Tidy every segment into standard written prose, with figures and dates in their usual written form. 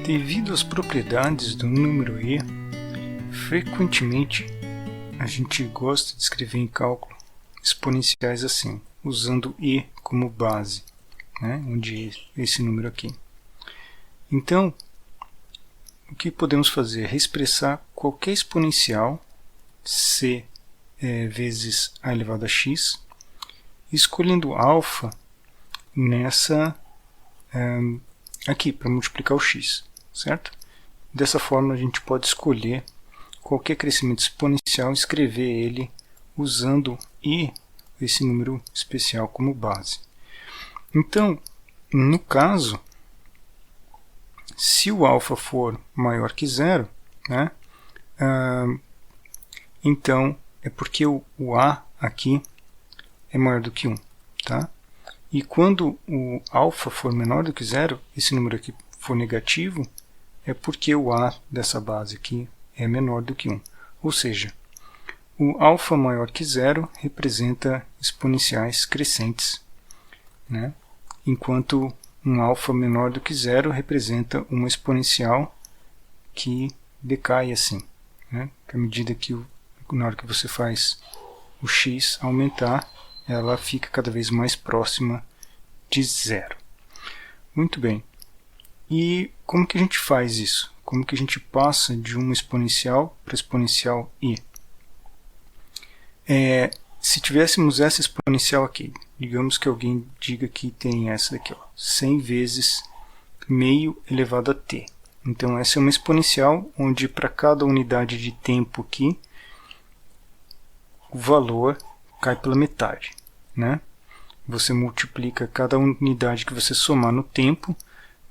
Devido às propriedades do número e, frequentemente a gente gosta de escrever em cálculo exponenciais assim, usando e como base, né, onde é esse número aqui. Então, o que podemos fazer é reexpressar qualquer exponencial, c vezes a elevado a x, escolhendo alfa nessa aqui para multiplicar o x, certo? Dessa forma a gente pode escolher qualquer crescimento exponencial e escrever ele usando e esse número especial como base. Então, no caso, se o alfa for maior que zero, né, então é porque o a aqui é maior do que 1. Tá? E quando o alfa for menor do que zero, esse número aqui for negativo, é porque o a dessa base aqui é menor do que 1. Ou seja, o alfa maior que zero representa exponenciais crescentes, né? Enquanto um alfa menor do que zero representa uma exponencial que decai assim, né? À medida que na hora que você faz o x aumentar, ela fica cada vez mais próxima de zero. Muito bem. E como que a gente faz isso? Como que a gente passa de uma exponencial para exponencial i? Se tivéssemos essa exponencial aqui, digamos que alguém diga que tem essa daqui, ó, 100 vezes meio elevado a t. Então essa é uma exponencial onde para cada unidade de tempo aqui, o valor cai pela metade, né? Você multiplica cada unidade que você somar no tempo,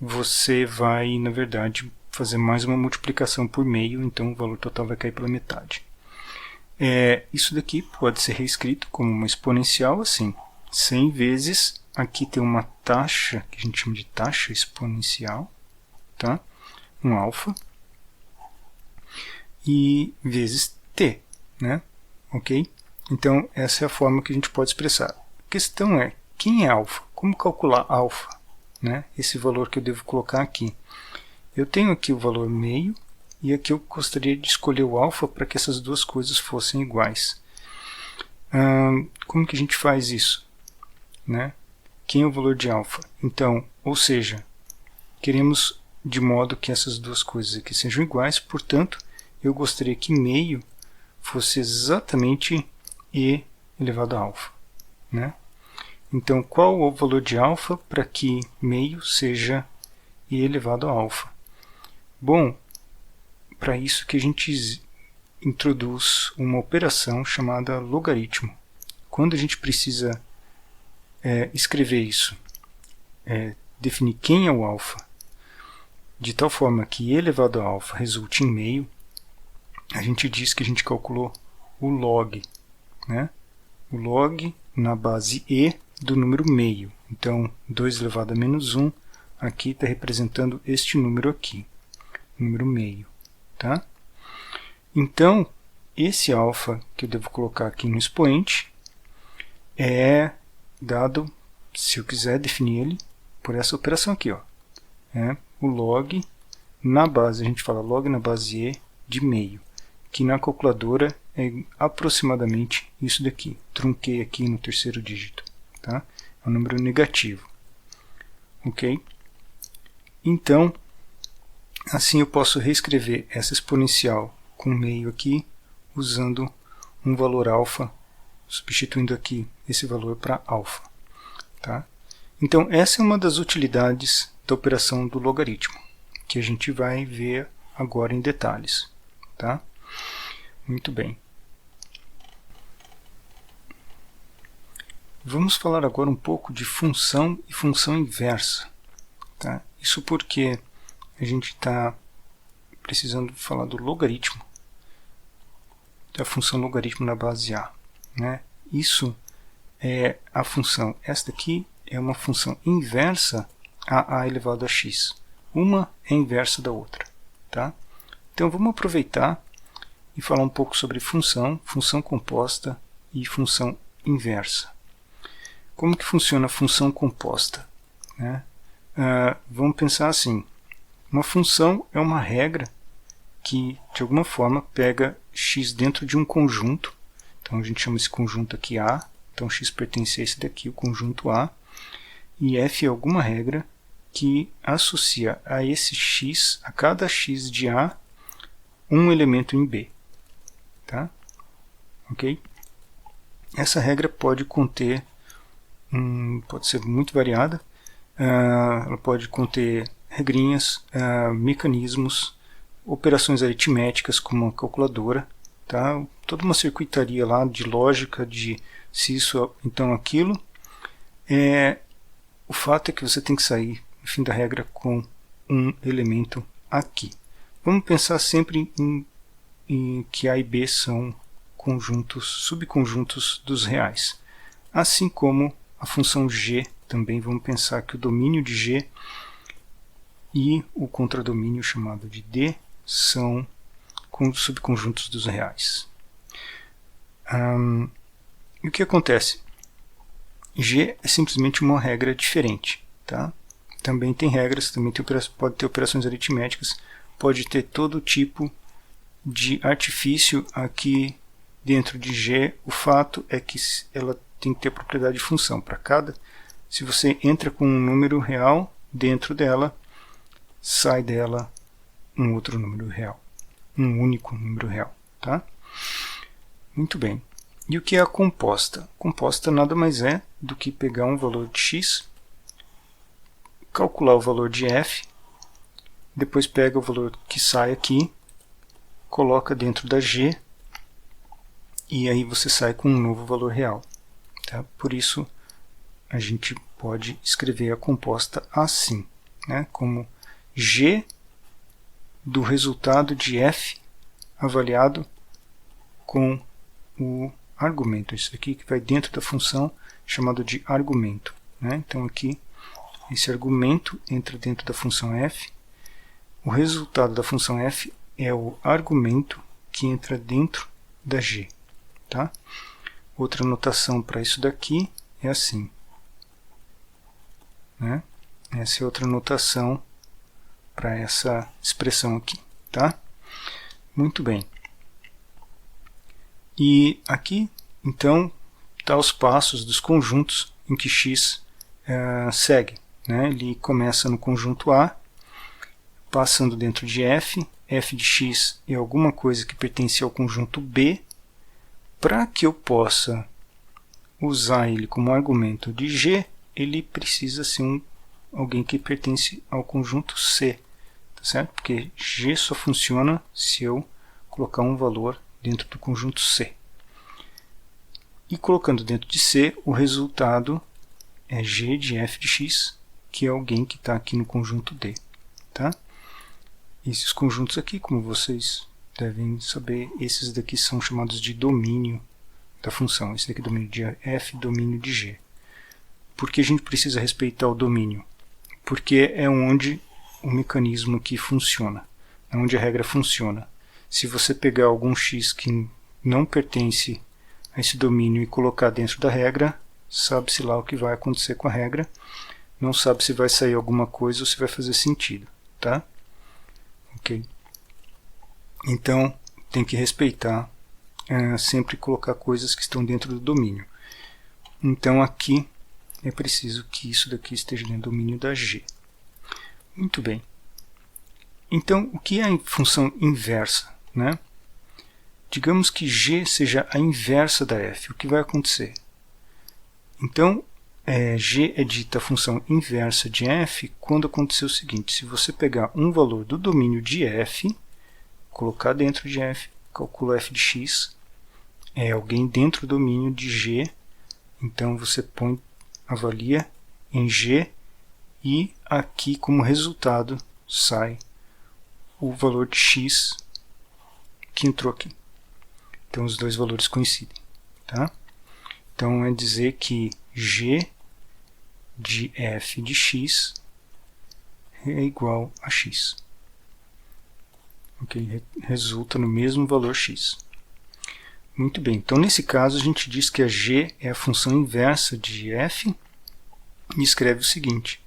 você vai, na verdade, fazer mais uma multiplicação por meio, então o valor total vai cair pela metade. Isso daqui pode ser reescrito como uma exponencial assim, 100 vezes, aqui tem uma taxa, que a gente chama de taxa exponencial, tá? Um alfa, e vezes t, né? Ok? Então, essa é a forma que a gente pode expressar. A questão é, quem é alfa? Como calcular alfa? Né? Esse valor que eu devo colocar aqui. Eu tenho aqui o valor meio, e aqui eu gostaria de escolher o alfa para que essas duas coisas fossem iguais. Como que a gente faz isso? Né? Quem é o valor de alfa? Então, ou seja, queremos de modo que essas duas coisas aqui sejam iguais, portanto, eu gostaria que meio fosse exatamente e elevado a alfa. Né? Então, qual o valor de alfa para que meio seja e elevado a alfa? Bom, para isso que a gente introduz uma operação chamada logaritmo. Quando a gente precisa escrever isso, definir quem é o alfa, de tal forma que e elevado a alfa resulte em meio, a gente diz que a gente calculou o log, né? O log na base e do número meio. Então, 2 elevado a menos 1, aqui está representando este número aqui, número meio. Tá? Então, esse alfa que eu devo colocar aqui no expoente é dado, se eu quiser definir ele, por essa operação aqui. Ó. O log na base, a gente fala log na base e de meio, que na calculadora é aproximadamente isso daqui. Trunquei aqui no terceiro dígito. Tá? É um número negativo. Ok? Então, assim eu posso reescrever essa exponencial com meio aqui, usando um valor alfa, substituindo aqui esse valor para alfa. Tá? Então, essa é uma das utilidades da operação do logaritmo, que a gente vai ver agora em detalhes. Tá? Muito bem. Vamos falar agora um pouco de função e função inversa. Tá? Isso porque a gente está precisando falar do logaritmo, da função logaritmo na base A. Né? Isso é a função, esta aqui é uma função inversa a elevado a x. Uma é inversa da outra. Tá? Então vamos aproveitar e falar um pouco sobre função, função composta e função inversa. Como que funciona a função composta? Né? Vamos pensar assim, Uma função é uma regra que, de alguma forma, pega x dentro de um conjunto. Então, a gente chama esse conjunto aqui A. Então, x pertence a esse daqui, o conjunto A. E f é alguma regra que associa a esse x, a cada x de A, um elemento em B. Tá? Ok? Essa regra pode conter, pode ser muito variada, ela pode conter regrinhas, mecanismos, operações aritméticas como uma calculadora, tá? Toda uma circuitaria lá de lógica, de se isso, então aquilo. O fato é que você tem que sair, no fim da regra, com um elemento aqui. Vamos pensar sempre em que A e B são conjuntos, subconjuntos dos reais. Assim como a função g, também vamos pensar que o domínio de g e o contradomínio chamado de D são subconjuntos dos reais. E o que acontece? G é simplesmente uma regra diferente. Tá? Também tem regras, também pode ter operações aritméticas, pode ter todo tipo de artifício aqui dentro de G. O fato é que ela tem que ter propriedade de função para cada. Se você entra com um número real dentro dela, sai dela um outro número real, um único número real. Tá? Muito bem. E o que é a composta? Composta nada mais é do que pegar um valor de x, calcular o valor de f, depois pega o valor que sai aqui, coloca dentro da g, e aí você sai com um novo valor real. Tá? Por isso, a gente pode escrever a composta assim, né? Como g do resultado de f avaliado com o argumento. Isso aqui que vai dentro da função chamado de argumento. Né? Então aqui, esse argumento entra dentro da função f. O resultado da função f é o argumento que entra dentro da g. Tá? Outra notação para isso daqui é assim. Né? Essa é outra notação para essa expressão aqui. Tá? Muito bem. E aqui, então, está os passos dos conjuntos em que x segue. Né? Ele começa no conjunto A, passando dentro de f. F de x é alguma coisa que pertence ao conjunto B. Para que eu possa usar ele como argumento de G, ele precisa ser alguém que pertence ao conjunto C. Tá certo? Porque G só funciona se eu colocar um valor dentro do conjunto C. E colocando dentro de C, o resultado é G de f de x, que é alguém que está aqui no conjunto D. Tá? Esses conjuntos aqui, como vocês devem saber, esses daqui são chamados de domínio da função. Esse daqui é domínio de f, domínio de g. Por que a gente precisa respeitar o domínio? Porque é onde o mecanismo aqui funciona, é onde a regra funciona. Se você pegar algum x que não pertence a esse domínio e colocar dentro da regra, sabe-se lá o que vai acontecer com a regra, não sabe se vai sair alguma coisa ou se vai fazer sentido. Tá? Ok? Então, tem que respeitar, sempre colocar coisas que estão dentro do domínio. Então, aqui é preciso que isso daqui esteja dentro do domínio da G. Muito bem. Então, o que é a função inversa? Né? Digamos que G seja a inversa da f. O que vai acontecer? Então, G é dita a função inversa de f quando acontecer o seguinte. Se você pegar um valor do domínio de f, colocar dentro de f, calcula f de x, é alguém dentro do domínio de G, então você avalia em G e aqui como resultado sai o valor de x que entrou aqui. Então os dois valores coincidem. Tá? Então é dizer que G de f de x é igual a x. Okay? Resulta no mesmo valor x. Muito bem, então nesse caso a gente diz que a g é a função inversa de f e escreve o seguinte.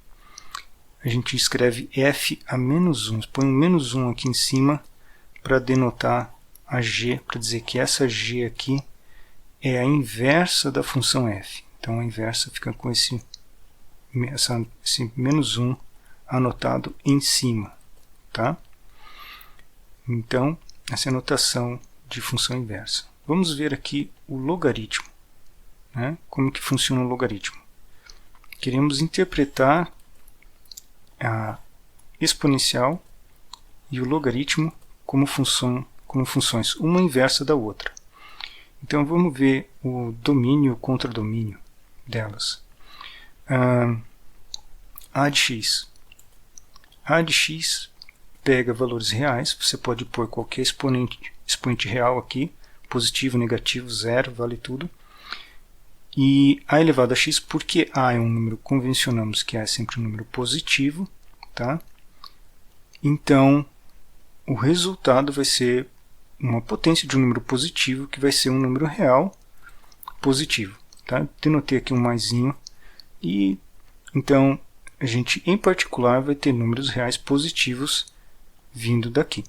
a gente escreve f a menos 1. Põe um menos 1 aqui em cima para denotar a g, para dizer que essa g aqui é a inversa da função f. Então a inversa fica com esse menos 1 anotado em cima. Tá? Então, essa é a notação de função inversa. Vamos ver aqui o logaritmo. Né? Como que funciona o logaritmo? Queremos interpretar a exponencial e o logaritmo como funções, uma inversa da outra. Então vamos ver o domínio e o contradomínio delas. A de x. A de x pega valores reais, você pode pôr qualquer expoente real aqui, positivo, negativo, zero, vale tudo. E a elevado a x, porque a é um número, convencionamos que a é sempre um número positivo, tá? Então, o resultado vai ser uma potência de um número positivo, que vai ser um número real positivo. Tá? Denotei aqui um maisinho. E, então, a gente, em particular, vai ter números reais positivos vindo daqui.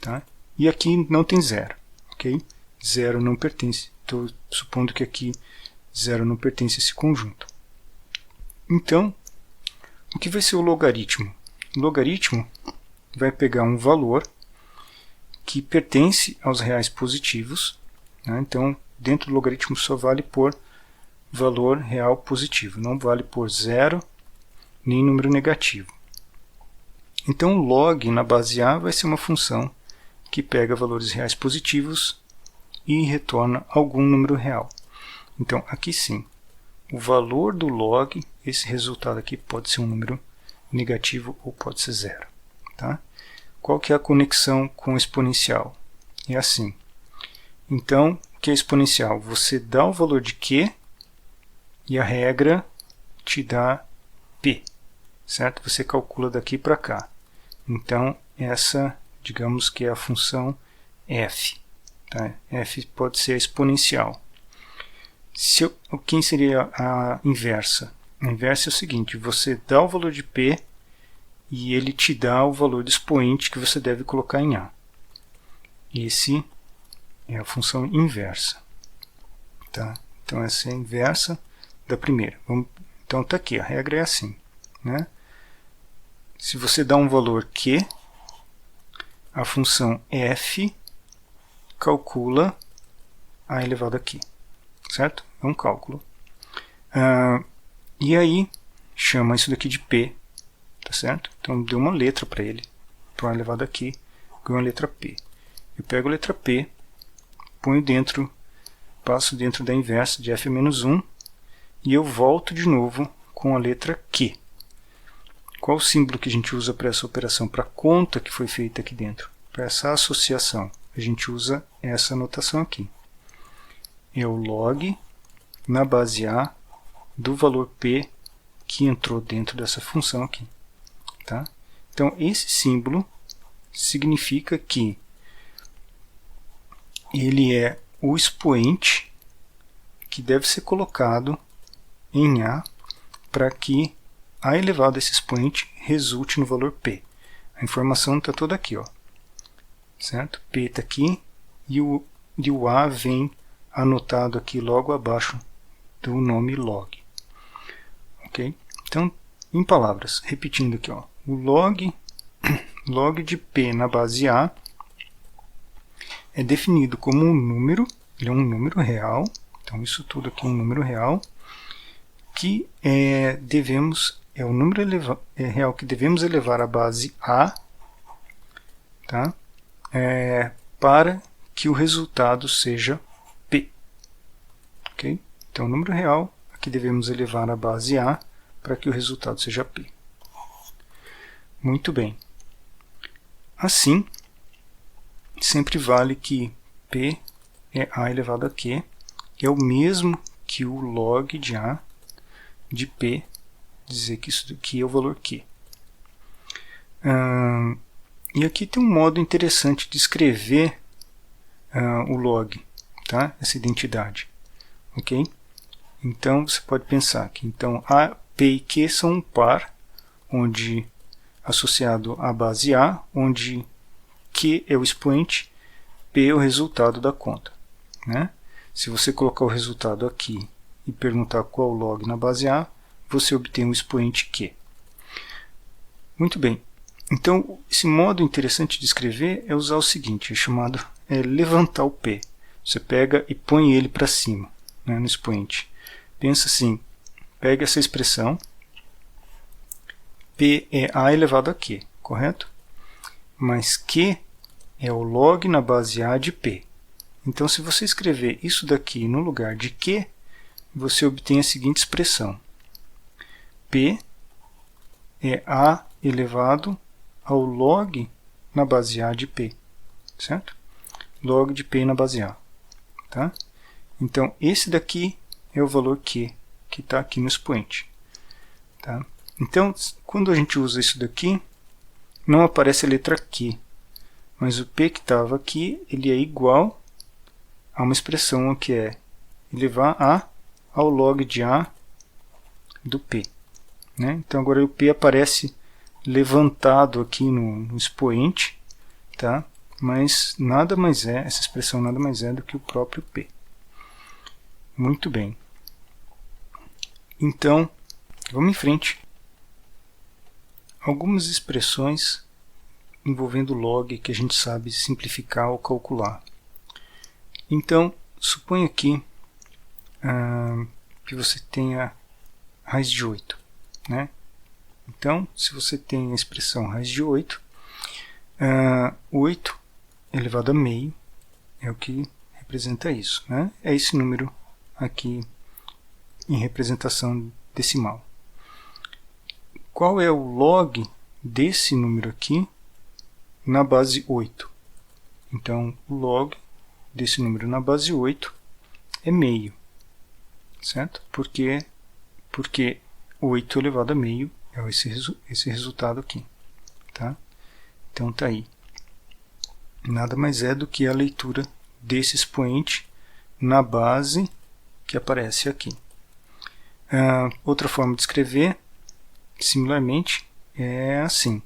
Tá? E aqui não tem zero. Okay? Zero não pertence. Estou supondo que aqui zero não pertence a esse conjunto. Então, o que vai ser o logaritmo? O logaritmo vai pegar um valor que pertence aos reais positivos. Né? Então, dentro do logaritmo só vale por valor real positivo. Não vale por zero nem número negativo. Então, log na base A vai ser uma função que pega valores reais positivos e retorna algum número real. Então, aqui sim, o valor do log, esse resultado aqui pode ser um número negativo ou pode ser zero. Tá? Qual que é a conexão com o exponencial? É assim. Então, o que é exponencial? Você dá o valor de q e a regra te dá p. Certo? Você calcula daqui para cá. Então, essa, digamos que é a função f. Tá? F pode ser exponencial. Quem seria a inversa? A inversa é o seguinte, você dá o valor de p e ele te dá o valor do expoente que você deve colocar em A. Esse é a função inversa. Tá? Então essa é a inversa da primeira. Então está aqui, a regra é assim. Né? Se você dá um valor q, a função f calcula a elevado a q. Certo? É um cálculo. E aí, chama isso daqui de P. Tá certo? Então, deu uma letra para ele. Para elevado aqui, ganhou a letra P. Eu pego a letra P, ponho dentro, passo dentro da inversa de f-1 e eu volto de novo com a letra Q. Qual o símbolo que a gente usa para essa operação? Para a conta que foi feita aqui dentro? Para essa associação, a gente usa essa notação aqui. É o log na base A do valor P que entrou dentro dessa função aqui. Tá? Então, esse símbolo significa que ele é o expoente que deve ser colocado em A para que a elevado a esse expoente resulte no valor P. A informação está toda aqui. Ó. Certo? P está aqui e o A vem anotado aqui logo abaixo do nome log. Ok? Então, em palavras, repetindo aqui, ó, o log de P na base A é definido como um número, ele é um número real, então isso tudo aqui é um número real, que é o número real que devemos elevar à base A, tá? Para que o resultado seja P. Okay? Então, o número real que devemos elevar à base A para que o resultado seja P. Muito bem. Assim, sempre vale que P é A elevado a Q, é o mesmo que o log de A de P, dizer que isso daqui é o valor Q. E aqui tem um modo interessante de escrever o log, tá? Essa identidade. Ok? Então, você pode pensar que então, A, P e Q são um par, onde associado à base A, onde Q é o expoente, P é o resultado da conta, né? Se você colocar o resultado aqui e perguntar qual log na base A, você obtém o expoente Q. Muito bem. Então, esse modo interessante de escrever é usar o seguinte, chamado levantar o P. Você pega e põe ele para cima, né, no expoente. Pensa assim, pega essa expressão, P é A elevado a Q, correto? Mas Q é o log na base A de P. Então, se você escrever isso daqui no lugar de Q, você obtém a seguinte expressão. P é A elevado ao log na base A de P, certo? Log de P na base A, tá? Então, esse daqui é o valor Q, que está aqui no expoente, tá? Então, quando a gente usa isso daqui, não aparece a letra Q, mas o P que estava aqui, ele é igual a uma expressão que é elevar A ao log de A do P, né? Então, agora o P aparece levantado aqui no expoente, tá? Mas nada mais é, essa expressão nada mais é do que o próprio P. Muito bem. Então, vamos em frente. Algumas expressões envolvendo log que a gente sabe simplificar ou calcular. Então, suponha aqui que você tenha raiz de 8, né? Então, se você tem a expressão raiz de 8, 8 elevado a meio é o que representa isso, né? É esse número aqui em representação decimal. Qual é o log desse número aqui na base 8? Então, o log desse número na base 8 é meio, certo? Porque 8 elevado a meio é esse resultado aqui, tá? Então tá aí. Nada mais é do que a leitura desse expoente na base que aparece aqui. Outra forma de escrever, similarmente, é assim,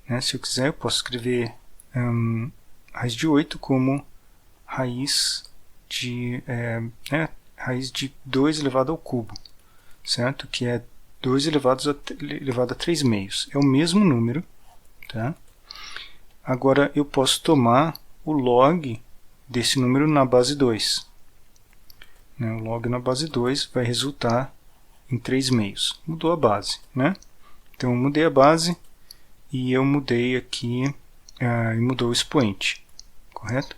né? Se eu quiser, eu posso escrever raiz de 8 como raiz de 2 elevado ao cubo, certo? Que é 2 elevado a 3 meios. É o mesmo número, tá? Agora, eu posso tomar o log desse número na base 2. Né? O log na base 2 vai resultar em 3 meios. Mudou a base, né? Então, eu mudei a base e eu mudei aqui, e mudou o expoente, correto?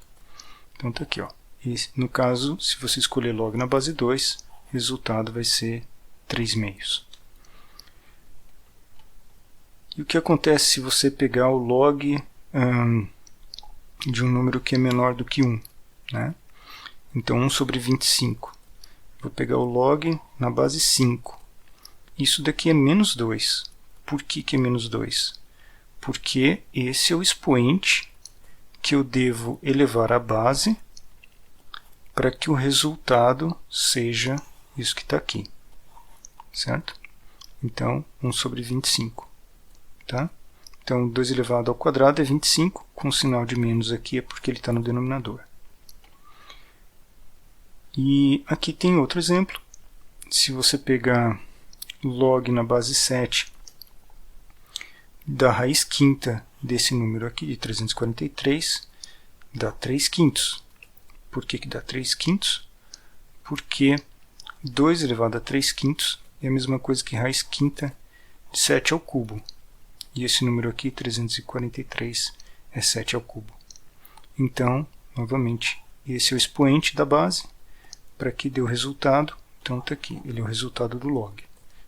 Então, está aqui, ó. E, no caso, se você escolher log na base 2, o resultado vai ser 3 meios. E o que acontece se você pegar o log de um número que é menor do que 1? Né? Então, 1 sobre 25. Vou pegar o log na base 5. Isso daqui é menos 2. Por que é menos 2? Porque esse é o expoente que eu devo elevar à base para que o resultado seja isso que está aqui, certo? Então, 1 sobre 25. Tá? Então, 2 elevado ao quadrado é 25, com o sinal de menos aqui é porque ele está no denominador. E aqui tem outro exemplo. Se você pegar log na base 7 da raiz quinta desse número aqui, de 343, dá 3 quintos. Por que dá 3 quintos? Porque 2 elevado a 3 quintos é a mesma coisa que raiz quinta de 7 ao cubo. E esse número aqui, 343, é 7 ao cubo. Então, novamente, esse é o expoente da base para que dê o resultado. Então, está aqui, ele é o resultado do log.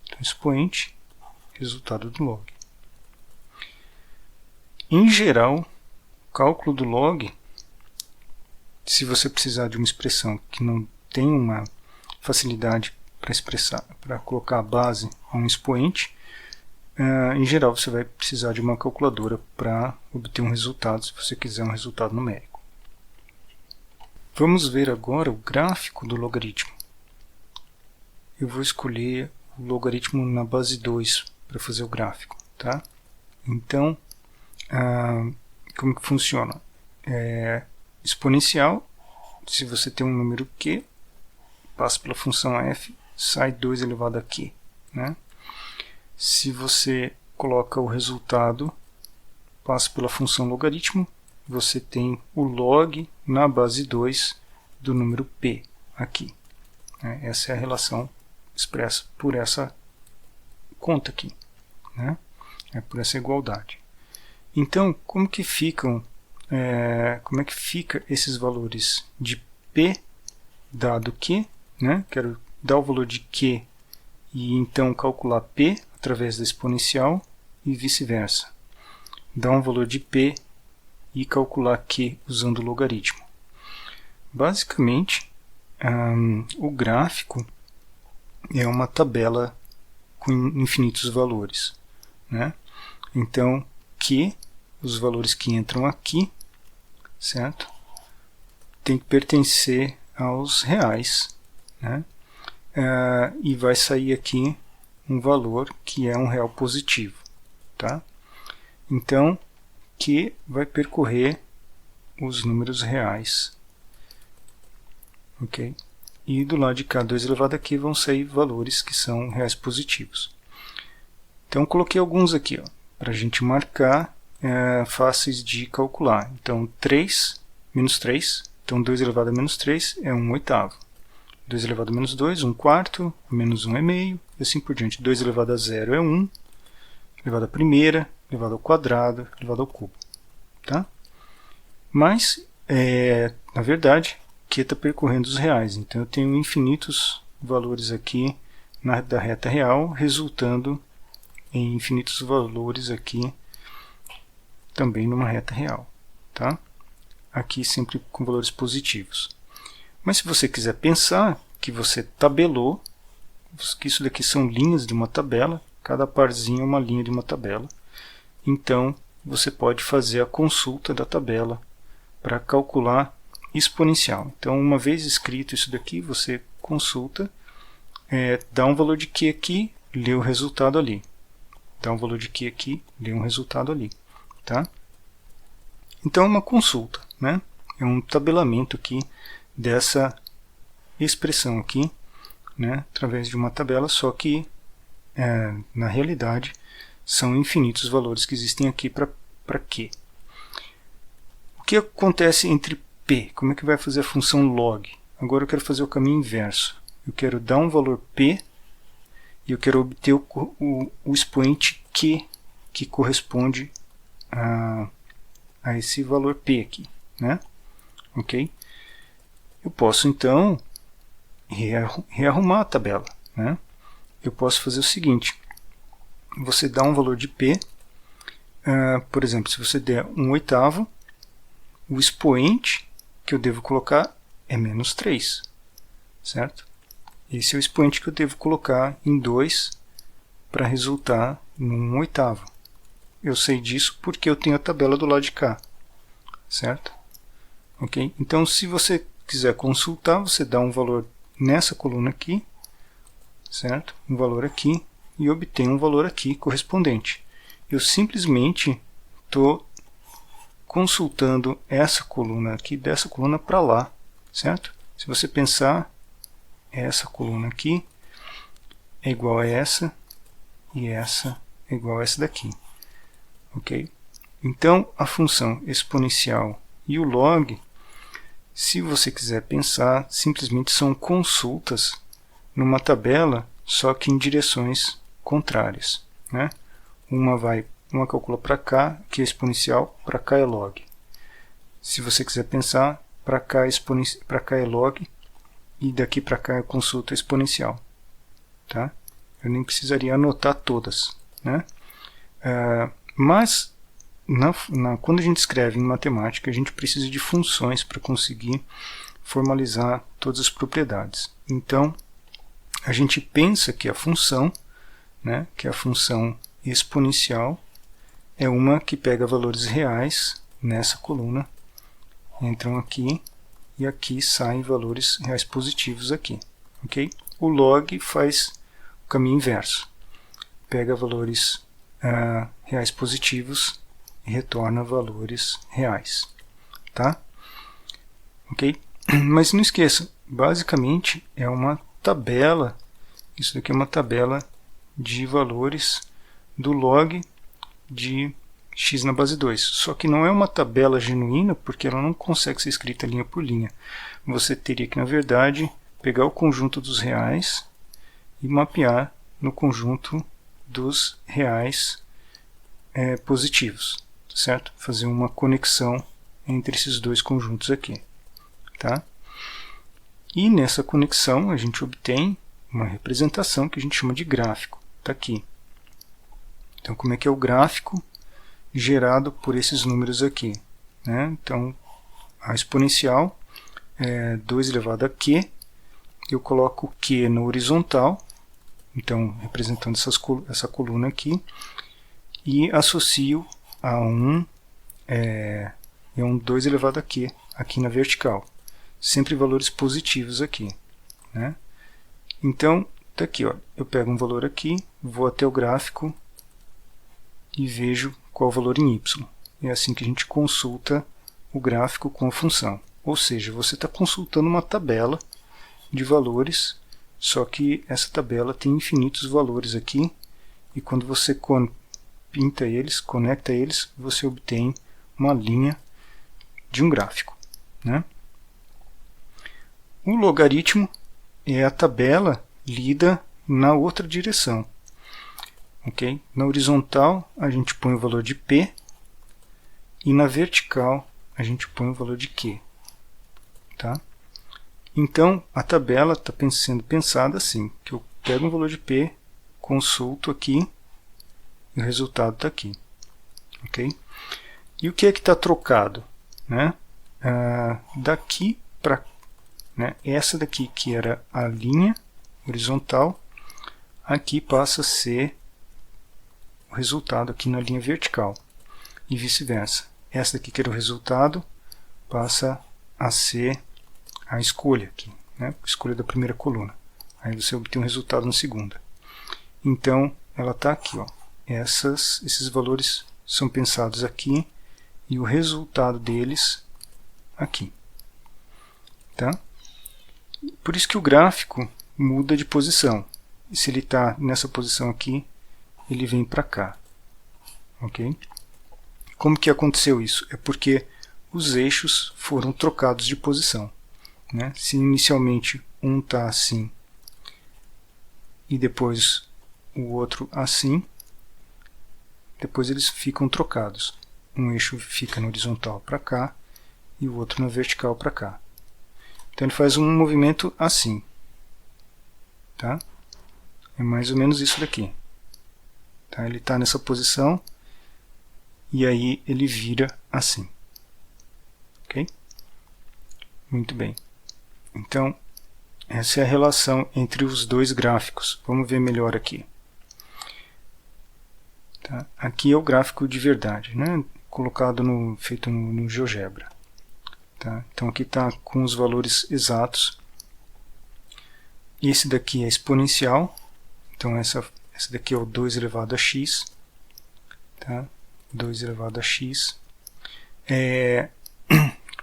Então, expoente, resultado do log. Em geral, o cálculo do log, se você precisar de uma expressão que não tem uma facilidade para colocar a base a um expoente, em geral, você vai precisar de uma calculadora para obter um resultado, se você quiser um resultado numérico. Vamos ver agora o gráfico do logaritmo. Eu vou escolher o logaritmo na base 2 para fazer o gráfico, tá? Então, como que funciona? Exponencial, se você tem um número q, passa pela função f, sai 2 elevado a q. Né? Se você coloca o resultado, passa pela função logaritmo, você tem o log na base 2 do número p aqui. Né? Essa é a relação expressa por essa conta aqui. Né? Por essa igualdade. Então, como que ficam, como é que fica esses valores de p dado q, né? Quero dar o valor de q e então calcular p através da exponencial e vice-versa. Dar um valor de p e calcular q usando o logaritmo. Basicamente, o gráfico é uma tabela com infinitos valores. Né? Então, q, os valores que entram aqui, certo? Tem que pertencer aos reais. Né? E vai sair aqui um valor que é um real positivo. Tá? Então, Q vai percorrer os números reais. Ok? E do lado de cá, 2 elevado a Q, vão sair valores que são reais positivos. Então, coloquei alguns aqui, para a gente marcar, fáceis de calcular. Então, 3, menos 3. Então, 2 elevado a menos 3 é 1/8. 2 elevado a menos 2, 1/4, menos 1 é meio, e assim por diante. 2 elevado a 0 é 1, elevado à primeira, elevado ao quadrado, elevado ao cubo. Tá? Mas, na verdade, Q está percorrendo os reais. Então, eu tenho infinitos valores aqui da reta real, resultando em infinitos valores aqui também numa reta real. Tá? Aqui sempre com valores positivos. Mas se você quiser pensar que você tabelou, que isso daqui são linhas de uma tabela, cada parzinho é uma linha de uma tabela, então você pode fazer a consulta da tabela para calcular exponencial. Então, uma vez escrito isso daqui, você consulta, dá um valor de Q aqui, lê o resultado ali. Dá um valor de Q aqui, lê um resultado ali. Tá? Então, é uma consulta, né? É um tabelamento aqui dessa expressão aqui, né, através de uma tabela, só que na realidade são infinitos valores que existem aqui para Q. O que acontece entre P? Como é que vai fazer a função log? Agora eu quero fazer o caminho inverso. Eu quero dar um valor P e eu quero obter o expoente Q que corresponde a esse valor P aqui. Né? Ok? Eu posso, então, rearrumar a tabela. Né? Eu posso fazer o seguinte. Você dá um valor de P. Por exemplo, se você der 1/8, o expoente que eu devo colocar é menos 3. Certo? Esse é o expoente que eu devo colocar em 2 para resultar num 1/8. Eu sei disso porque eu tenho a tabela do lado de cá. Certo? Ok? Então, se você quiser consultar, você dá um valor nessa coluna aqui, certo? Um valor aqui, e obtém um valor aqui correspondente. Eu simplesmente estou consultando essa coluna aqui, dessa coluna para lá, certo? Se você pensar, essa coluna aqui é igual a essa, e essa é igual a essa daqui. Ok? Então, a função exponencial e o log, se você quiser pensar, simplesmente são consultas numa tabela, só que em direções contrárias. Né? Uma calcula para cá, que é exponencial, para cá é log. Se você quiser pensar, para cá é log, e daqui para cá é consulta exponencial. Tá? Eu nem precisaria anotar todas. Né? Mas, quando a gente escreve em matemática, a gente precisa de funções para conseguir formalizar todas as propriedades. Então, a gente pensa que a função, né, que a função exponencial, é uma que pega valores reais nessa coluna, entram aqui, e aqui saem valores reais positivos aqui. Okay? O log faz o caminho inverso. Pega valores reais positivos e retorna valores reais, tá? Ok? Mas não esqueça, basicamente é uma tabela, isso daqui é uma tabela de valores do log de x na base 2. Só que não é uma tabela genuína, porque ela não consegue ser escrita linha por linha. Você teria que, na verdade, pegar o conjunto dos reais e mapear no conjunto dos reais positivos, certo? Fazer uma conexão entre esses dois conjuntos aqui, tá? E nessa conexão a gente obtém uma representação que a gente chama de gráfico, está aqui. Então, como é que é o gráfico gerado por esses números aqui, né? Então, a exponencial é 2 elevado a q, eu coloco q na horizontal, então representando essa coluna aqui, e associo a um 2 elevado a q aqui na vertical, sempre valores positivos aqui, né? Então, tá aqui, ó, eu pego um valor aqui, vou até o gráfico e vejo qual o valor em y. É assim que a gente consulta o gráfico com a função. Ou seja, você está consultando uma tabela de valores, só que essa tabela tem infinitos valores aqui, e quando você pinta eles, conecta eles, você obtém uma linha de um gráfico, né? O logaritmo é a tabela lida na outra direção. Okay? Na horizontal a gente põe o valor de P e na vertical a gente põe o valor de Q. Tá? Então a tabela está sendo pensada assim, que eu pego um valor de P, consulto aqui e o resultado está aqui. Okay? E o que é que está trocado? Né? Daqui para essa daqui que era a linha horizontal, aqui passa a ser o resultado aqui na linha vertical e vice-versa. Essa daqui que era o resultado passa a ser a escolha aqui, né? A escolha da primeira coluna. Aí você obtém um resultado na segunda. Então ela está aqui, ó. Esses valores são pensados aqui e o resultado deles aqui, tá? Por isso que o gráfico muda de posição. E se ele está nessa posição aqui, ele vem para cá. Ok? Como que aconteceu isso? É porque os eixos foram trocados de posição, né? Se inicialmente um está assim e depois o outro assim, depois eles ficam trocados. Um eixo fica na horizontal para cá e o outro na vertical para cá. Então ele faz um movimento assim. Tá? É mais ou menos isso daqui. Tá? Ele está nessa posição e aí ele vira assim. Ok? Muito bem. Então, essa é a relação entre os dois gráficos. Vamos ver melhor aqui. Tá? Aqui é o gráfico de verdade, né? Feito no GeoGebra. Tá? Então aqui está com os valores exatos. Esse daqui é exponencial. Então essa daqui é o 2 elevado a x. Tá? 2 elevado a x.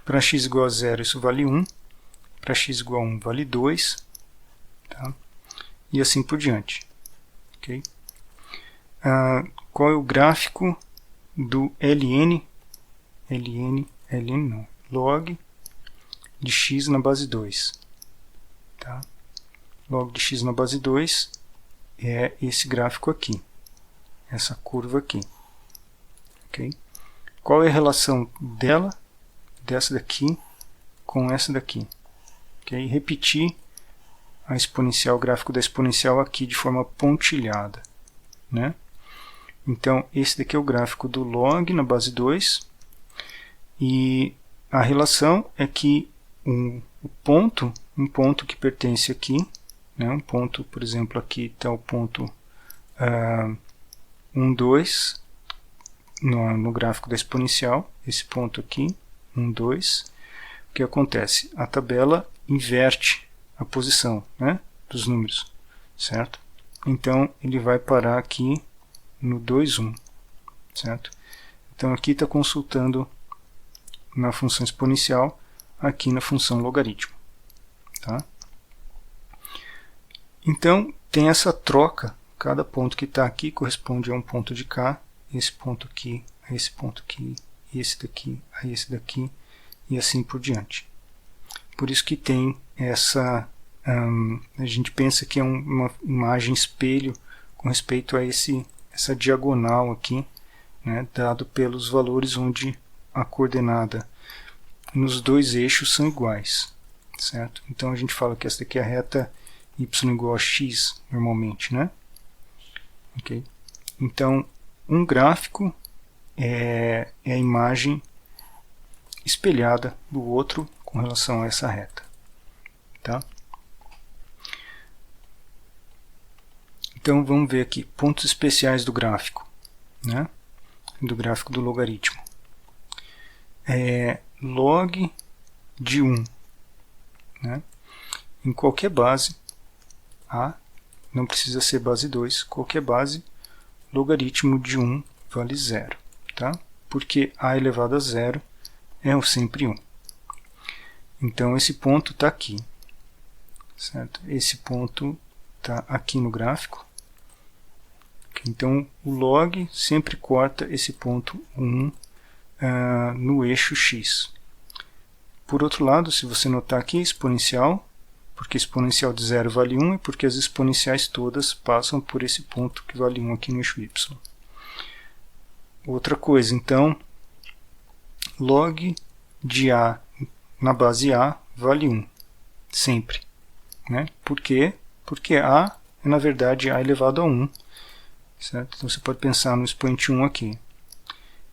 Para x igual a 0 isso vale 1. Para x igual a 1 vale 2. Tá? E assim por diante. Okay? Qual é o gráfico do ln não, log de x na base 2. Tá? Log de x na base 2 é esse gráfico aqui, essa curva aqui. Okay? Qual é a relação dessa daqui, com essa daqui? Okay? Repetir o gráfico da exponencial aqui de forma pontilhada. Né? Então, esse daqui é o gráfico do log na base 2. E a relação é que um ponto que pertence aqui, né, um ponto, por exemplo, aqui está o ponto 1, 2, no gráfico da exponencial, esse ponto aqui, 1, 2, o que acontece? A tabela inverte a posição, né, dos números, certo? Então, ele vai parar aqui no 2, 1, certo? Então aqui está consultando na função exponencial, aqui na função logaritmo. Tá? Então tem essa troca, cada ponto que está aqui corresponde a um ponto de cá, esse ponto aqui, a esse ponto aqui, esse daqui, a esse daqui, e assim por diante. Por isso que tem essa, a gente pensa que é uma imagem espelho com respeito a essa diagonal aqui, né, dado pelos valores onde a coordenada nos dois eixos são iguais, certo? Então a gente fala que essa daqui é a reta y igual a x normalmente, né? Ok? Então um gráfico é a imagem espelhada do outro com relação a essa reta, tá? Então vamos ver aqui pontos especiais do gráfico, né? Do gráfico do logaritmo. Log de 1, né? Em qualquer base A, não precisa ser base 2, qualquer base, logaritmo de 1 vale 0, tá? Porque A elevado a 0 é sempre 1. Então esse ponto está aqui, certo? Esse ponto está aqui no gráfico. Então o log sempre corta esse ponto 1 no eixo x. Por outro lado, se você notar aqui, exponencial, porque exponencial de 0 vale 1 e porque as exponenciais todas passam por esse ponto que vale 1 aqui no eixo y. Outra coisa, então, log de A na base A vale 1, sempre. Né? Por quê? Porque A é, na verdade, A elevado a 1. Certo? Então você pode pensar no expoente 1 aqui.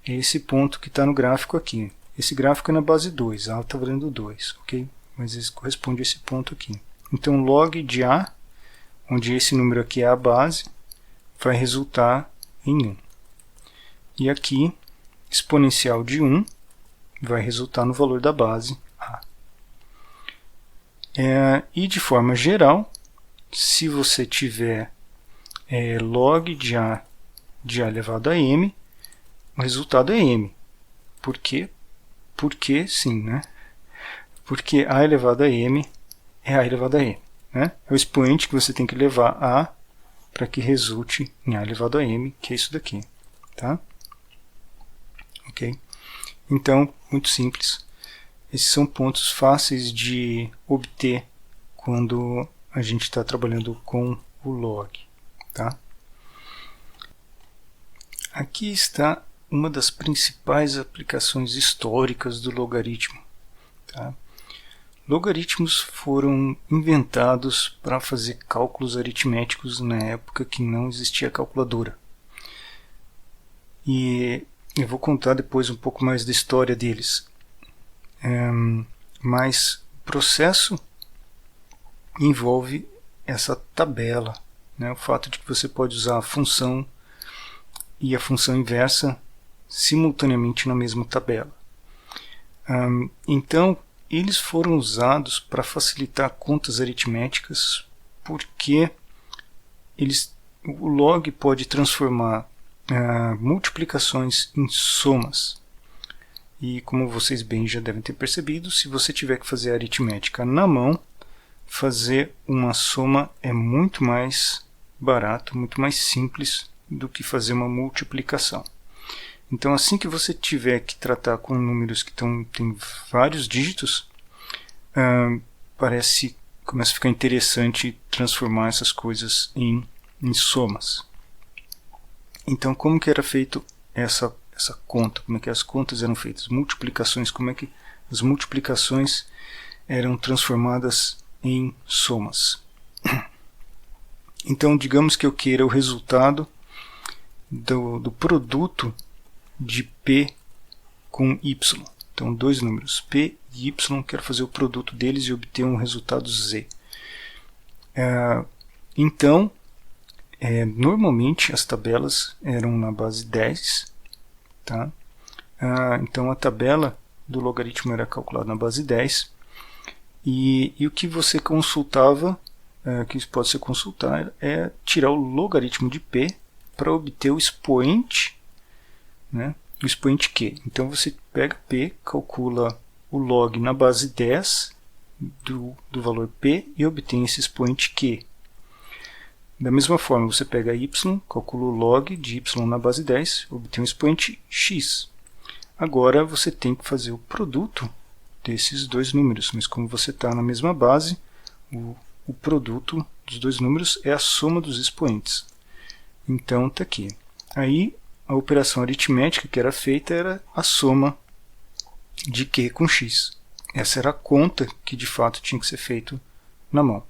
É esse ponto que está no gráfico aqui. Esse gráfico é na base 2, A está valendo 2, ok? Mas isso corresponde a esse ponto aqui. Então log de A, onde esse número aqui é a base, vai resultar em 1. E aqui, exponencial de 1 vai resultar no valor da base A. E de forma geral, se você tiver log de A elevado a m, o resultado é m. Por quê? Porque sim, né? Porque A elevado a m é A elevado a m. Né? É o expoente que você tem que levar a para que resulte em A elevado a m, que é isso daqui. Tá? Ok? Então, muito simples. Esses são pontos fáceis de obter quando a gente está trabalhando com o log. Tá? Aqui está uma das principais aplicações históricas do logaritmo. Tá? Logaritmos foram inventados para fazer cálculos aritméticos na época que não existia calculadora. E eu vou contar depois um pouco mais da história deles. Mas o processo envolve essa tabela, né? O fato de que você pode usar a função e a função inversa simultaneamente na mesma tabela. Então, eles foram usados para facilitar contas aritméticas, porque o log pode transformar multiplicações em somas. E como vocês bem já devem ter percebido, se você tiver que fazer a aritmética na mão, fazer uma soma é muito mais barato, muito mais simples do que fazer uma multiplicação. Então, assim que você tiver que tratar com números que têm vários dígitos, começa a ficar interessante transformar essas coisas em somas. Então, como que era feito essa conta? Como é que as contas eram feitas? Multiplicações, como é que as multiplicações eram transformadas em somas? Então, digamos que eu queira o resultado do produto de P com Y. Então, dois números, P e Y, quero fazer o produto deles e obter um resultado Z. Então, normalmente as tabelas eram na base 10. Tá? Então, a tabela do logaritmo era calculada na base 10. E o que você consultava, que pode ser consultar, é tirar o logaritmo de P, para obter o expoente, né, o expoente Q. Então você pega P, calcula o log na base 10 do valor P e obtém esse expoente Q. Da mesma forma, você pega Y, calcula o log de Y na base 10, obtém o expoente X. Agora você tem que fazer o produto desses dois números, mas como você está na mesma base, o produto dos dois números é a soma dos expoentes. Então está aqui. Aí a operação aritmética que era feita era a soma de Q com X. Essa era a conta que de fato tinha que ser feito na mão.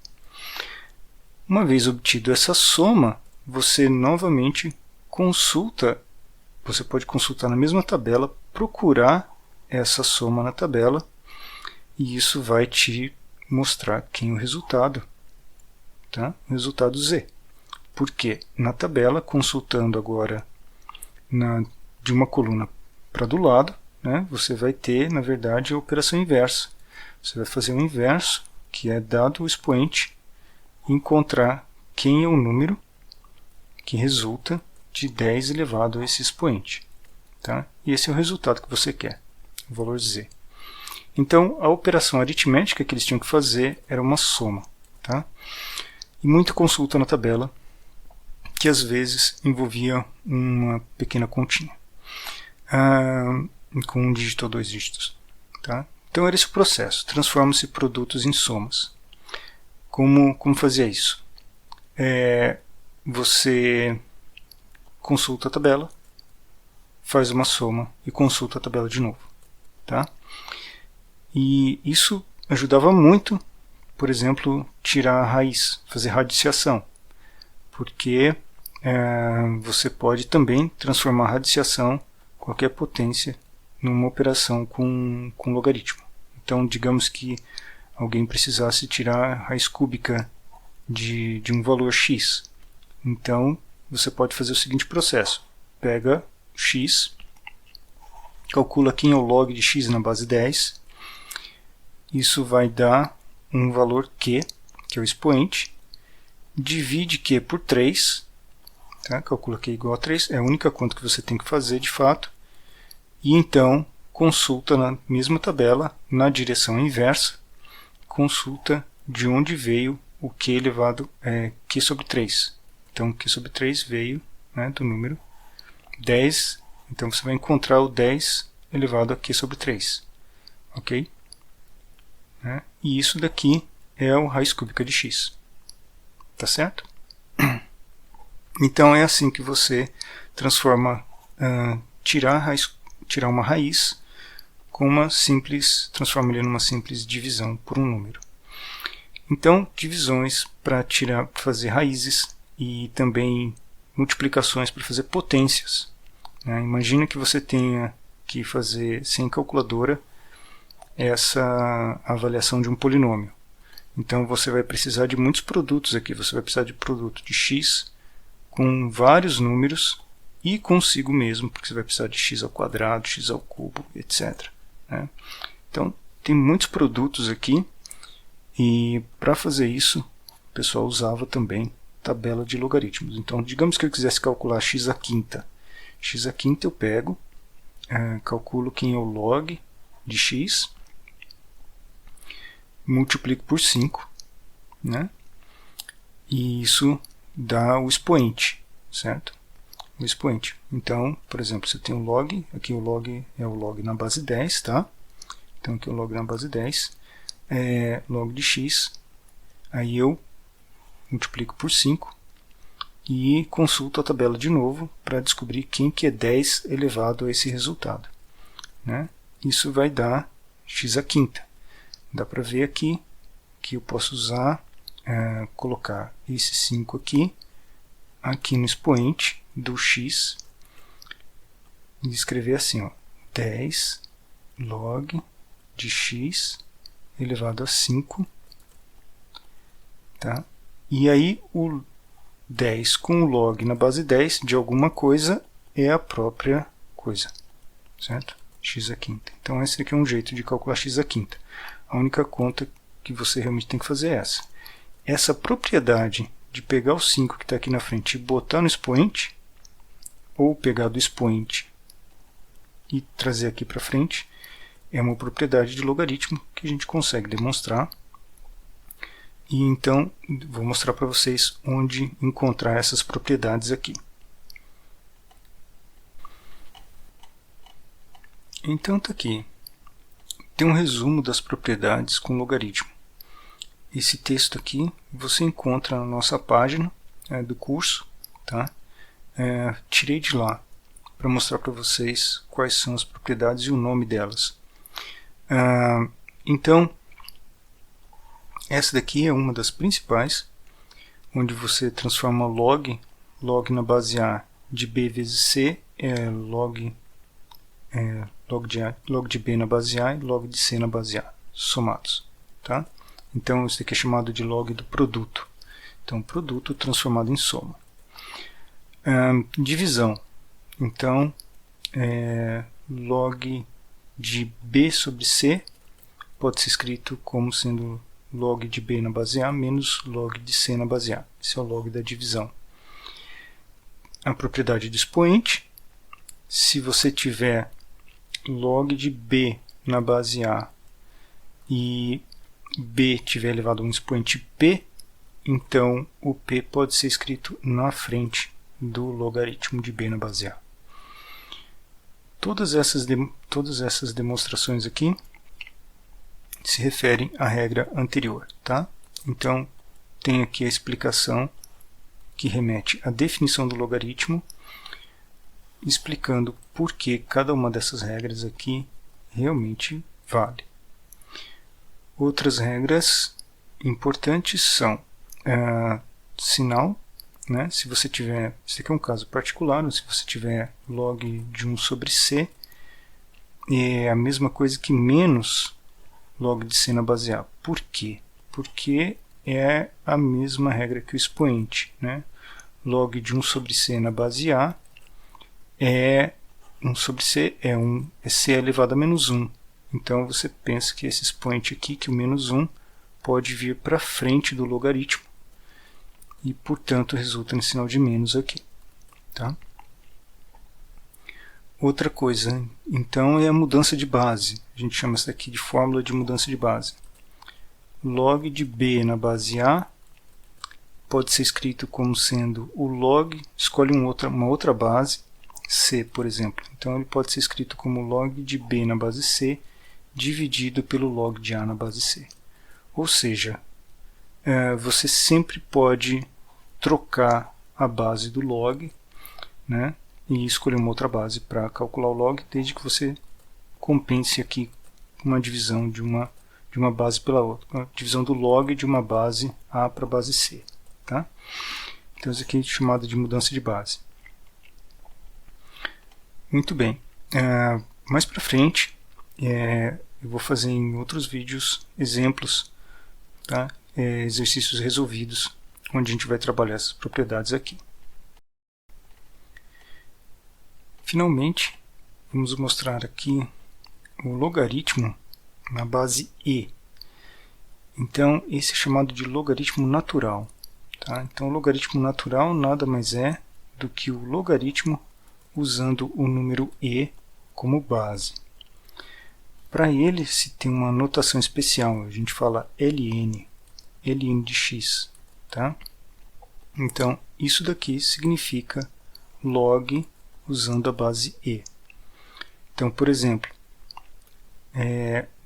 Uma vez obtido essa soma, você novamente consulta, você pode consultar na mesma tabela, procurar essa soma na tabela, e isso vai te mostrar aqui o resultado, tá? O resultado Z. Porque na tabela, consultando agora de uma coluna para do lado, né, você vai ter, na verdade, a operação inversa. Você vai fazer o inverso, que é dado o expoente, encontrar quem é o número que resulta de 10 elevado a esse expoente. Tá? E esse é o resultado que você quer, o valor Z. Então, a operação aritmética que eles tinham que fazer era uma soma. Tá? E muita consulta na tabela, que às vezes envolvia uma pequena continha, com um dígito ou dois dígitos. Tá? Então era esse o processo, transforma-se produtos em somas. Como fazia isso? Você consulta a tabela, faz uma soma e consulta a tabela de novo. Tá? E isso ajudava muito, por exemplo, tirar a raiz, fazer radiciação, porque você pode também transformar a radiciação, qualquer potência, numa operação com logaritmo. Então, digamos que alguém precisasse tirar a raiz cúbica de um valor x. Então, você pode fazer o seguinte processo. Pega x, calcula quem é o log de x na base 10. Isso vai dar um valor q, que é o expoente. Divide q por 3. Tá? Calcula q igual a 3. É a única conta que você tem que fazer, de fato. E então, consulta na mesma tabela, na direção inversa, consulta de onde veio o q elevado q sobre 3. Então, q sobre 3 veio, né, do número 10. Então, você vai encontrar o 10 elevado a q sobre 3. Ok? E isso daqui é a raiz cúbica de x. Tá certo? Então, é assim que você transforma, tirar uma raiz com transforma ele numa simples divisão por um número. Então, divisões para fazer raízes e também multiplicações para fazer potências. Né? Imagina que você tenha que fazer sem calculadora essa avaliação de um polinômio. Então, você vai precisar de muitos produtos aqui. Você vai precisar de produto de x com vários números e consigo mesmo, porque você vai precisar de x ao quadrado, x ao cubo, etc. Né? Então, tem muitos produtos aqui, e para fazer isso, o pessoal usava também tabela de logaritmos. Então, digamos que eu quisesse calcular x à quinta. X à quinta eu pego, calculo quem é o log de x, multiplico por 5, né? E isso dá o expoente, certo? O expoente. Então, por exemplo, você tem o log, aqui o log é o log na base 10, tá? Então aqui o log na base 10, log de x, aí eu multiplico por 5 e consulto a tabela de novo para descobrir quem que é 10 elevado a esse resultado. Né? Isso vai dar x à quinta. Dá para ver aqui que eu posso usar, colocar esse 5 aqui no expoente do x e escrever assim, ó, 10 log de x elevado a 5, tá? E aí o 10 com o log na base 10 de alguma coisa é a própria coisa, certo? X à quinta. Então esse aqui é um jeito de calcular x à quinta. A única conta que você realmente tem que fazer é essa. Essa propriedade de pegar o 5 que está aqui na frente e botar no expoente, ou pegar do expoente e trazer aqui para frente, é uma propriedade de logaritmo que a gente consegue demonstrar. E então, vou mostrar para vocês onde encontrar essas propriedades aqui. Então está aqui. Tem um resumo das propriedades com logaritmo. Esse texto aqui você encontra na nossa página do curso, tá? Tirei de lá para mostrar para vocês quais são as propriedades e o nome delas. Então, essa daqui é uma das principais, onde você transforma log na base A de B vezes C, log de B na base A e log de C na base A, somados. Tá? Então, isso aqui é chamado de log do produto. Então, produto transformado em soma. Divisão. Então, log de B sobre C pode ser escrito como sendo log de B na base A menos log de C na base A. Esse é o log da divisão. A propriedade do expoente. Se você tiver log de B na base A e B tiver elevado a um expoente P, então o P pode ser escrito na frente do logaritmo de B na base A. Todas essas demonstrações aqui se referem à regra anterior. Tá? Então, tem aqui a explicação que remete à definição do logaritmo, explicando por que cada uma dessas regras aqui realmente vale. Outras regras importantes são sinal, né? Se você tiver, esse aqui é um caso particular, se você tiver log de 1 sobre C, é a mesma coisa que menos log de C na base A. Por quê? Porque é a mesma regra que o expoente, né? Log de 1 sobre C na base A é 1 sobre C é C elevado a menos 1. Então você pensa que esse expoente aqui, que o menos 1, pode vir para frente do logaritmo e, portanto, resulta no sinal de menos aqui. Tá? Outra coisa, então, é a mudança de base. A gente chama isso daqui de fórmula de mudança de base. Log de B na base A pode ser escrito como sendo o log, escolhe uma outra base, C, por exemplo. Então, ele pode ser escrito como log de B na base C dividido pelo log de A na base C. Ou seja, você sempre pode trocar a base do log, né, e escolher uma outra base para calcular o log, desde que você compense aqui uma divisão de uma base pela outra, uma divisão do log de uma base A para a base C. Tá? Então isso aqui é chamado de mudança de base. Muito bem. Mais para frente, eu vou fazer em outros vídeos exemplos, tá? Exercícios resolvidos, onde a gente vai trabalhar essas propriedades aqui. Finalmente, vamos mostrar aqui o logaritmo na base E. Então, esse é chamado de logaritmo natural. Tá? Então, o logaritmo natural nada mais é do que o logaritmo usando o número E como base. Para ele, se tem uma notação especial, a gente fala ln de x. Tá? Então, isso daqui significa log usando a base E. Então, por exemplo,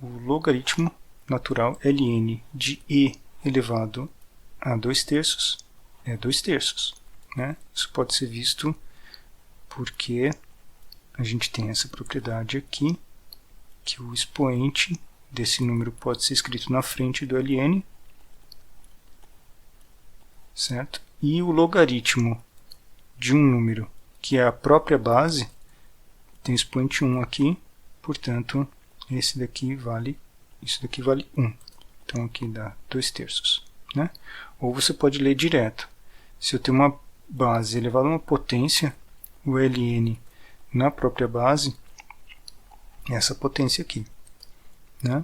o logaritmo natural ln de E elevado a 2/3 é 2/3. Né? Isso pode ser visto porque a gente tem essa propriedade aqui, que o expoente desse número pode ser escrito na frente do ln, certo? E o logaritmo de um número que é a própria base tem expoente 1 aqui, portanto, isso daqui vale 1. Então aqui dá 2/3. Né? Ou você pode ler direto. Se eu tenho uma base elevada a uma potência, o ln na própria base é essa potência aqui. Né?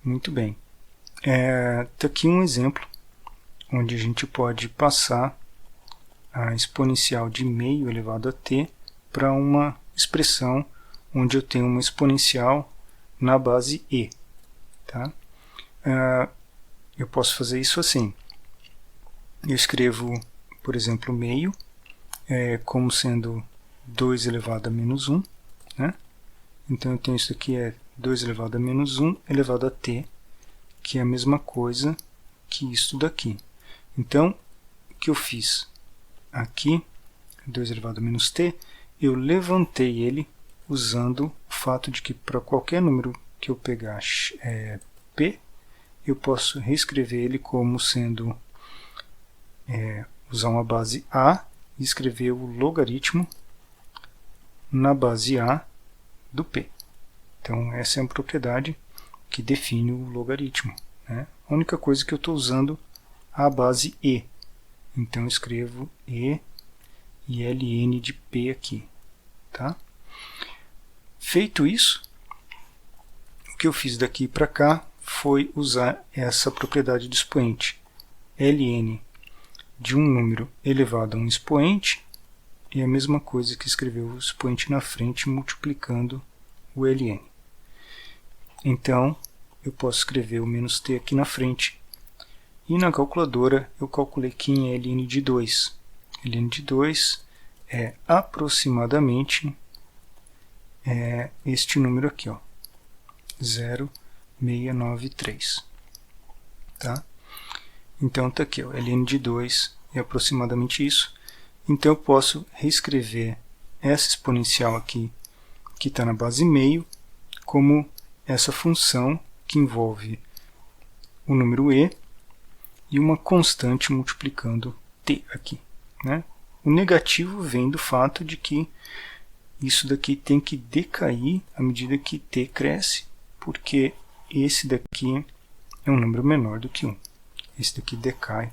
Muito bem. Tá aqui um exemplo onde a gente pode passar a exponencial de meio elevado a t para uma expressão onde eu tenho uma exponencial na base e. Tá? Eu posso fazer isso assim. Eu escrevo, por exemplo, meio como sendo 2 elevado a menos 1. Né? Então eu tenho isso aqui, 2 elevado a menos 1 elevado a t, que é a mesma coisa que isso daqui. Então, o que eu fiz aqui, 2 elevado a menos t, eu levantei ele usando o fato de que para qualquer número que eu pegar p, eu posso reescrever ele como sendo, usar uma base a e escrever o logaritmo na base a do p. Então, essa é uma propriedade que define o logaritmo. Né? A única coisa que eu estou usando a base e. Então, eu escrevo e ln de p aqui. Tá? Feito isso, o que eu fiz daqui para cá foi usar essa propriedade do expoente. Ln de um número elevado a um expoente é a mesma coisa que escrever o expoente na frente multiplicando o ln. Então, eu posso escrever o menos t aqui na frente. E na calculadora eu calculei que em ln de 2. ln de 2 é aproximadamente este número aqui, ó, 0,693. Tá? Então está aqui, ó, ln de 2 é aproximadamente isso. Então eu posso reescrever essa exponencial aqui, que está na base meio, como essa função que envolve o número e e uma constante multiplicando t aqui. Né? O negativo vem do fato de que isso daqui tem que decair à medida que t cresce, porque esse daqui é um número menor do que 1. Esse daqui decai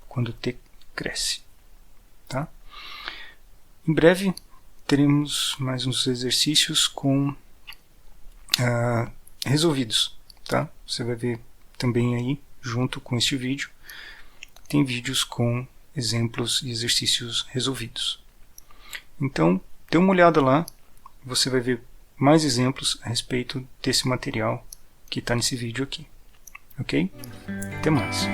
quando t cresce. Tá? Em breve teremos mais uns exercícios com resolvidos. Tá? Você vai ver também aí, junto com este vídeo, tem vídeos com exemplos e exercícios resolvidos. Então, dê uma olhada lá, você vai ver mais exemplos a respeito desse material que está nesse vídeo aqui. Ok? Até mais!